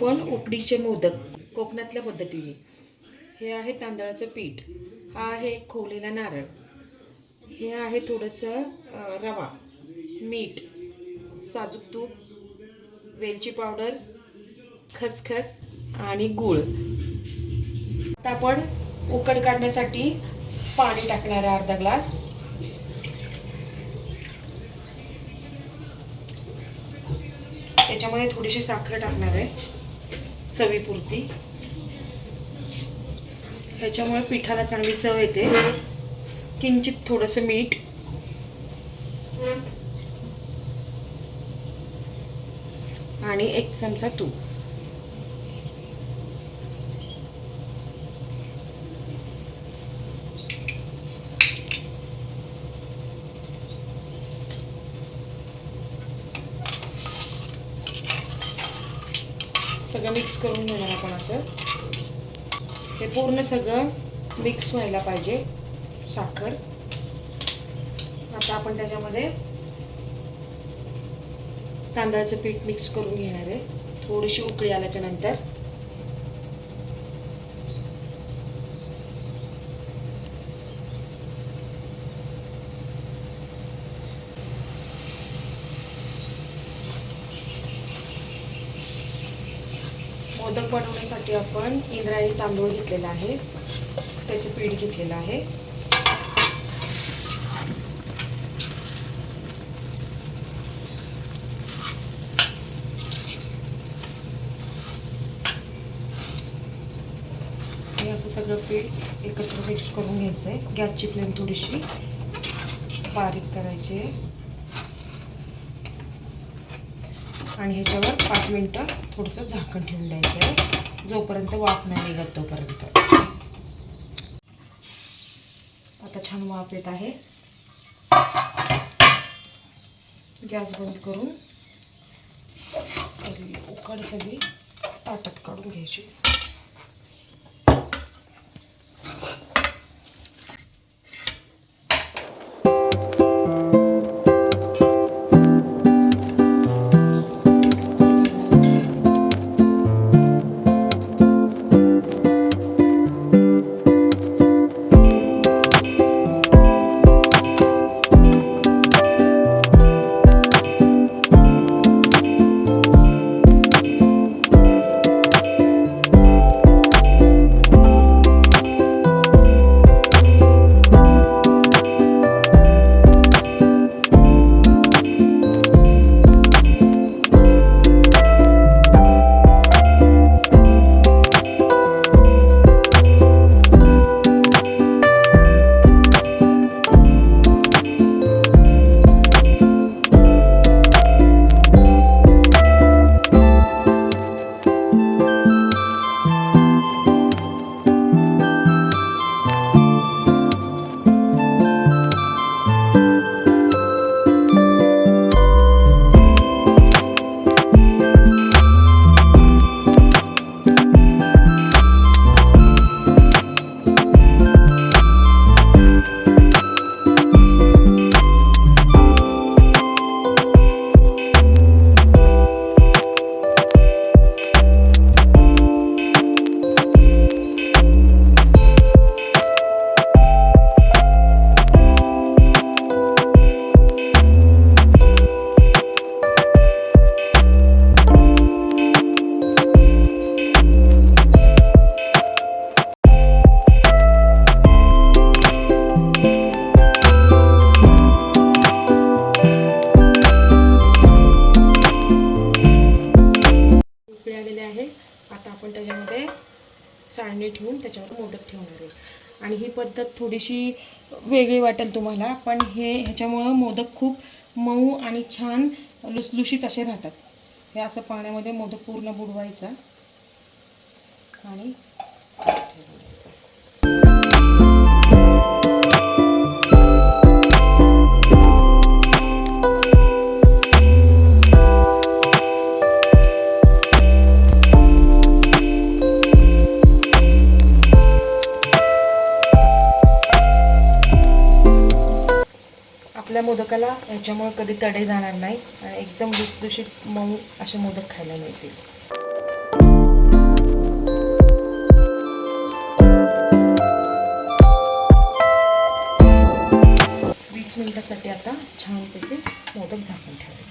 आपण उकडीचे मोदक कोकणातल्या पद्धतीने. हे आहे तांदळाचं पीठ, हा आहे खोवलेला नारळ, हे आहे थोडंसं रवा, मीठ, साजूक तूप, वेलची पावडर, खसखस आणि गूळ. आता आपण उकड काढण्यासाठी पाणी टाकणार आहे अर्धा ग्लास. त्याच्यामध्ये थोडीशी साखर टाकणार आहे चवीपुरती. ह्याच्यामुळे पिठाला चांगली चव येते. किंचित थोडंसं मीठ आणि 1 चमचा तूप. सगळं मिक्स करून घेणार आपण. असं हे पूर्ण सगळं मिक्स व्हायला पाहिजे साखर. आता आपण त्याच्यामध्ये तांदळाचं पीठ मिक्स करून घेणार आहे. थोडीशी उकळी आल्याच्या नंतर मोदक बनवण्यासाठी आपण इंद्रायणी तांदूळ घेतलेला आहे, त्याचे पीठ घेतलेलं आहे. हे असं सगळं पीठ एकत्र मिक्स करून घ्यायचं आहे. गॅसची फ्लेम थोडीशी बारीक करायची आहे आणि ह्याच्यावर 5 मिनिटं थोडंसं झाकण ठेवून द्यायचं आहे, जोपर्यंत वाफ नाही निघत तोपर्यंत. आता छान वाफ येत आहे. गॅस बंद करून उकड सगळी ताटात काढून घ्यायची. आता आपण त्याच्यामध्ये चाळणी ठेवून त्याच्यावर मोदक ठेवणार आहे. आणि ही पद्धत थोडीशी वेगळी वाटेल तुम्हाला, पण ह्याच्यामुळं मोदक खूप मऊ आणि छान लुसलुशीत असे राहतात. हे असं पाण्यामध्ये मोदक पूर्ण बुडवायचा आणि आपल्या मोदकाला याच्यामुळे कधी तडे जाणार नाही आणि एकदम लुसलुशीत मऊ असे मोदक खायला मिळतील. ह्यासाठी आता छानपैकी मोदक झाकून ठेवायचे.